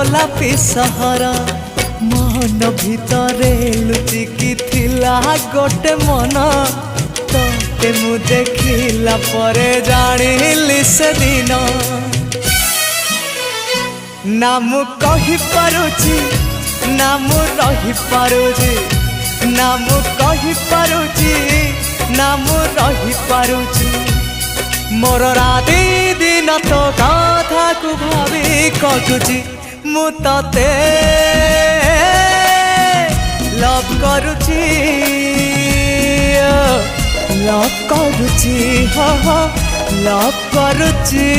गोलापी सहर मन भितरे लुचिकी थिला गोटे मन ते मु देखिला परे जानिली से दिन ना मु कहि पारुची ना मु रही पारुची ना मु कहि पारुची ना मु रही पारुची मोर राति दिन तो कथा को भावी कटुची मु तते लव करुची लव करुची लव करुची।